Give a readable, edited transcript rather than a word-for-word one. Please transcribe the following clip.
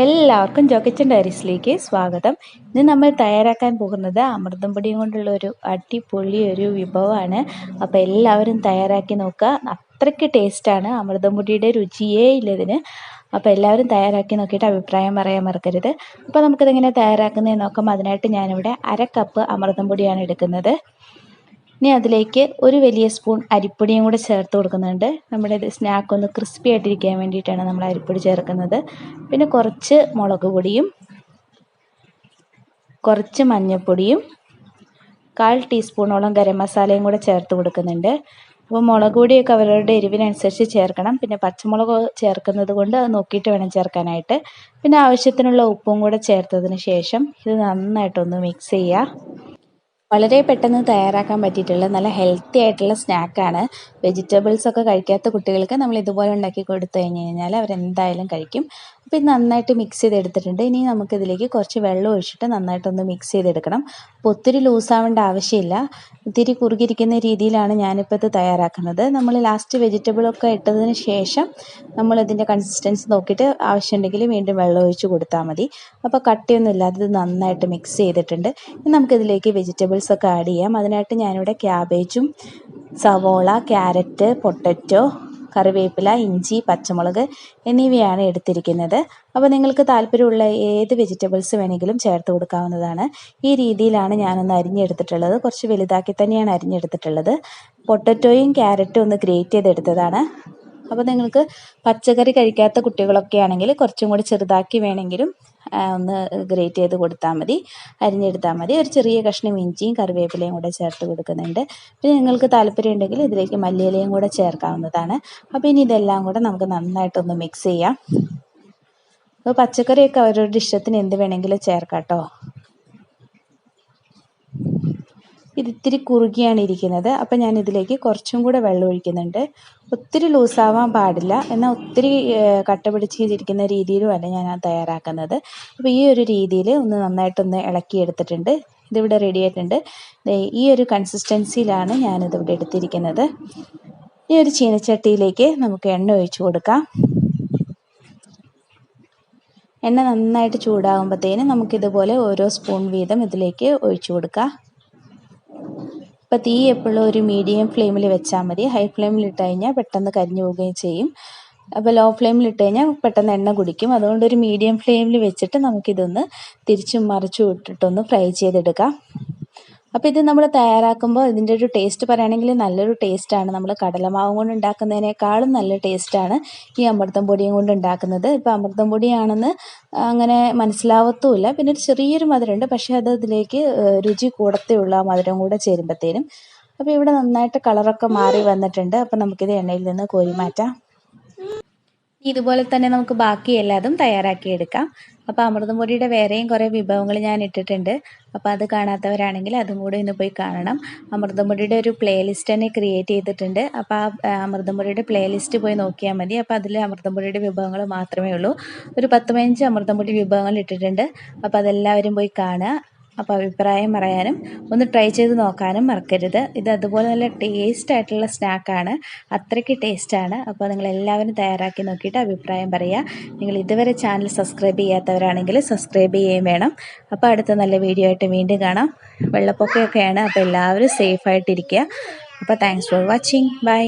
എല്ലാവർക്കും ജോക്കിച്ചൻ ഡയറീസിലേക്ക് സ്വാഗതം. ഇന്ന് നമ്മൾ തയ്യാറാക്കാൻ പോകുന്നത് അമൃതം പൊടിയും കൊണ്ടുള്ള ഒരു അടിപൊളി ഒരു വിഭവമാണ്. അപ്പോൾ എല്ലാവരും തയ്യാറാക്കി നോക്കുക. അത്രയ്ക്ക് ടേസ്റ്റാണ്. അമൃതം പൊടിയുടെ രുചിയേ ഇല്ലതിന്. അപ്പോൾ എല്ലാവരും തയ്യാറാക്കി നോക്കിയിട്ട് അഭിപ്രായം പറയാൻ മറക്കരുത്. അപ്പോൾ നമുക്കിതെങ്ങനെ തയ്യാറാക്കുന്നതെന്ന് നോക്കാം. അതിനായിട്ട് ഞാനിവിടെ 1/2 കപ്പ് അമൃതം പൊടിയാണ് എടുക്കുന്നത്. ഇനി അതിലേക്ക് ഒരു വലിയ സ്പൂൺ അരിപ്പൊടിയും കൂടെ ചേർത്ത് കൊടുക്കുന്നുണ്ട്. നമ്മുടെ സ്നാക്ക് ഒന്ന് ക്രിസ്പി ആയിട്ടിരിക്കാൻ വേണ്ടിയിട്ടാണ് നമ്മൾ അരിപ്പൊടി ചേർക്കുന്നത്. പിന്നെ കുറച്ച് മുളക് പൊടിയും കുറച്ച് മഞ്ഞൾപ്പൊടിയും 1/4 ടീസ്പൂണോളം ഗരം മസാലയും കൂടെ ചേർത്ത് കൊടുക്കുന്നുണ്ട്. അപ്പോൾ മുളക് പൊടിയൊക്കെ അവരവരുടെ എരിവിനനുസരിച്ച് ചേർക്കണം. പിന്നെ പച്ചമുളക് ചേർക്കുന്നത് കൊണ്ട് അത് നോക്കിയിട്ട് വേണം ചേർക്കാനായിട്ട്. പിന്നെ ആവശ്യത്തിനുള്ള ഉപ്പും കൂടെ ചേർത്തതിന് ശേഷം ഇത് നന്നായിട്ടൊന്ന് മിക്സ് ചെയ്യുക. വളരെ പെട്ടെന്ന് തയ്യാറാക്കാൻ പറ്റിയിട്ടുള്ള നല്ല ഹെൽത്തി ആയിട്ടുള്ള സ്നാക്കാണ്. വെജിറ്റബിൾസ് ഒക്കെ കഴിക്കാത്ത കുട്ടികൾക്ക് നമ്മൾ ഇതുപോലെ ഉണ്ടാക്കി കൊടുത്തു കഴിഞ്ഞാൽ അവരെന്തായാലും കഴിക്കും. അപ്പോൾ ഇത് നന്നായിട്ട് മിക്സ് ചെയ്തെടുത്തിട്ടുണ്ട്. ഇനി നമുക്കിതിലേക്ക് കുറച്ച് വെള്ളം ഒഴിച്ചിട്ട് നന്നായിട്ടൊന്ന് മിക്സ് ചെയ്തെടുക്കണം. അപ്പോൾ ഒത്തിരി ലൂസാവേണ്ട ആവശ്യമില്ല. ഇത്തിരി കുറുകിയിരിക്കുന്ന രീതിയിലാണ് ഞാനിപ്പോൾ ഇത് തയ്യാറാക്കുന്നത്. നമ്മൾ ലാസ്റ്റ് വെജിറ്റബിളൊക്കെ ഇട്ടതിന് ശേഷം നമ്മളിതിൻ്റെ കൺസിസ്റ്റൻസി നോക്കിയിട്ട് ആവശ്യമുണ്ടെങ്കിൽ വീണ്ടും വെള്ളം ഒഴിച്ച് കൊടുത്താൽ മതി. അപ്പോൾ കട്ടിയൊന്നും ഇല്ലാതെ ഇത് നന്നായിട്ട് മിക്സ് ചെയ്തിട്ടുണ്ട്. ഇനി നമുക്കിതിലേക്ക് വെജിറ്റബിൾസ് ഒക്കെ ആഡ് ചെയ്യാം. അതിനായിട്ട് ഞാനിവിടെ ക്യാബേജും സവോള, ക്യാരറ്റ്, പൊട്ടറ്റോ, കറിവേപ്പില, ഇഞ്ചി, പച്ചമുളക് എന്നിവയാണ് എടുത്തിരിക്കുന്നത്. അപ്പോൾ നിങ്ങൾക്ക് താല്പര്യമുള്ള ഏത് വെജിറ്റബിൾസ് വേണമെങ്കിലും ചേർത്ത് കൊടുക്കാവുന്നതാണ്. ഈ രീതിയിലാണ് ഞാനൊന്ന് അരിഞ്ഞെടുത്തിട്ടുള്ളത്. കുറച്ച് വലുതാക്കി തന്നെയാണ് അരിഞ്ഞെടുത്തിട്ടുള്ളത്. പൊട്ടറ്റോയും ക്യാരറ്റും ഒന്ന് ഗ്രേറ്റ് ചെയ്തെടുത്തതാണ്. അപ്പോൾ നിങ്ങൾക്ക് പച്ചക്കറി കഴിക്കാത്ത കുട്ടികളൊക്കെ ആണെങ്കിൽ കുറച്ചും കൂടി ചെറുതാക്കി വേണമെങ്കിലും ഒന്ന് ഗ്രേറ്റ് ചെയ്ത് കൊടുത്താൽ മതി, അരിഞ്ഞെടുത്താൽ മതി. ഒരു ചെറിയ കഷ്ണം ഇഞ്ചിയും കറിവേപ്പിലയും കൂടെ ചേർത്ത് കൊടുക്കുന്നുണ്ട്. പിന്നെ നിങ്ങൾക്ക് താല്പര്യം ഉണ്ടെങ്കിൽ ഇതിലേക്ക് മല്ലിയിലയും കൂടെ ചേർക്കാവുന്നതാണ്. അപ്പോൾ ഇനി ഇതെല്ലാം കൂടെ നമുക്ക് നന്നായിട്ടൊന്ന് മിക്സ് ചെയ്യാം. അപ്പോൾ പച്ചക്കറിയൊക്കെ അവരവരുടെ ഇഷ്ടത്തിന് എന്ത് വേണമെങ്കിലും ചേർക്കാം കേട്ടോ. ഇതിത്തിരി കുറുകിയാണ് ഇരിക്കുന്നത്. അപ്പം ഞാൻ ഇതിലേക്ക് കുറച്ചും കൂടെ വെള്ളം ഒഴിക്കുന്നുണ്ട്. ഒത്തിരി ലൂസാവാൻ പാടില്ല, എന്നാൽ ഒത്തിരി കട്ട പിടിച്ചിരിക്കുന്ന രീതിയിലുമല്ല ഞാൻ തയ്യാറാക്കുന്നത്. അപ്പോൾ ഈ ഒരു രീതിയിൽ ഒന്ന് നന്നായിട്ടൊന്ന് ഇളക്കിയെടുത്തിട്ടുണ്ട്. ഇതിവിടെ റെഡി ആയിട്ടുണ്ട്. ഈ ഒരു കൺസിസ്റ്റൻസിയിലാണ് ഞാനിതിവിടെ എടുത്തിരിക്കുന്നത്. ഈ ഒരു ചീനച്ചട്ടിയിലേക്ക് നമുക്ക് എണ്ണ ഒഴിച്ചു കൊടുക്കാം. എണ്ണ നന്നായിട്ട് ചൂടാകുമ്പോഴത്തേനും നമുക്കിതുപോലെ ഓരോ സ്പൂൺ വീതം ഇതിലേക്ക് ഒഴിച്ചു കൊടുക്കാം. അപ്പോൾ തീ എപ്പോഴും ഒരു മീഡിയം ഫ്ലെയിമിൽ വെച്ചാൽ മതി. ഹൈ ഫ്ലെയിമിൽ ഇട്ട് കഴിഞ്ഞാൽ പെട്ടെന്ന് കരിഞ്ഞു പോവുകയും ചെയ്യും. അപ്പോൾ ലോ ഫ്ലെയിമിൽ ഇട്ട് കഴിഞ്ഞാൽ പെട്ടെന്ന് എണ്ണ കുടിക്കും. അതുകൊണ്ട് ഒരു മീഡിയം ഫ്ലെയിമിൽ വെച്ചിട്ട് നമുക്കിതൊന്ന് തിരിച്ചും മറിച്ചും ഇട്ടിട്ടൊന്ന് ഫ്രൈ ചെയ്തെടുക്കാം. അപ്പോൾ ഇത് നമ്മൾ തയ്യാറാക്കുമ്പോൾ ഇതിൻ്റെ ഒരു ടേസ്റ്റ് പറയുകയാണെങ്കിൽ നല്ലൊരു ടേസ്റ്റാണ്. നമ്മൾ കടലമാവ് കൊണ്ട് ഉണ്ടാക്കുന്നതിനേക്കാളും നല്ല ടേസ്റ്റാണ് ഈ അമൃതം പൊടിയും കൊണ്ട് ഉണ്ടാക്കുന്നത്. ഇപ്പോൾ അമൃതം പൊടിയാണെന്ന് അങ്ങനെ മനസ്സിലാവത്തുമില്ല. പിന്നെ ഒരു ചെറിയൊരു മധുരമുണ്ട്, പക്ഷേ അത് ഇതിലേക്ക് രുചി കൂടത്തേ ഉള്ളൂ ആ മധുരം കൂടെ ചേരുമ്പോഴത്തേനും. അപ്പോൾ ഇവിടെ നന്നായിട്ട് കളറൊക്കെ മാറി വന്നിട്ടുണ്ട്. അപ്പോൾ നമുക്കിത് എണ്ണയിൽ നിന്ന് കോരി മാറ്റാം. ഇതുപോലെ തന്നെ നമുക്ക് ബാക്കി എല്ലാതും തയ്യാറാക്കിയെടുക്കാം. അപ്പോൾ അമൃതം പൊടിയുടെ വേറെയും കുറേ വിഭവങ്ങൾ ഞാൻ ഇട്ടിട്ടുണ്ട്. അപ്പോൾ അത് കാണാത്തവരാണെങ്കിൽ അതും കൂടെ ഇന്ന് പോയി കാണണം. അമൃതം പൊടിയുടെ ഒരു പ്ലേലിസ്റ്റ് തന്നെ ക്രിയേറ്റ് ചെയ്തിട്ടുണ്ട്. അപ്പോൾ ആ അമൃതം പൊടിയുടെ പ്ലേലിസ്റ്റ് പോയി നോക്കിയാൽ മതി. അപ്പോൾ അതിൽ അമൃതം പൊടിയുടെ വിഭവങ്ങൾ മാത്രമേ ഉള്ളൂ. ഒരു 10-15 അമൃതം പൊടി വിഭവങ്ങൾ ഇട്ടിട്ടുണ്ട്. അപ്പോൾ അതെല്ലാവരും പോയി കാണുക. അപ്പോൾ അഭിപ്രായം പറയാനും ഒന്ന് ട്രൈ ചെയ്ത് നോക്കാനും മറക്കരുത്. ഇത് അതുപോലെ നല്ല ടേസ്റ്റ് ആയിട്ടുള്ള സ്നാക്കാണ്. അത്രയ്ക്ക് ടേസ്റ്റാണ്. അപ്പോൾ നിങ്ങളെല്ലാവരും തയ്യാറാക്കി നോക്കിയിട്ട് അഭിപ്രായം പറയുക. നിങ്ങൾ ഇതുവരെ ചാനൽ സബ്സ്ക്രൈബ് ചെയ്യാത്തവരാണെങ്കിൽ സബ്സ്ക്രൈബ് ചെയ്യുകയും വേണം. അപ്പോൾ അടുത്ത നല്ല വീഡിയോ ആയിട്ട് വീണ്ടും കാണാം. വെള്ളപ്പൊക്കമൊക്കെയാണ്, അപ്പോൾ എല്ലാവരും സേഫായിട്ടിരിക്കുക. അപ്പോൾ താങ്ക്സ് ഫോർ വാച്ചിങ്. ബൈ.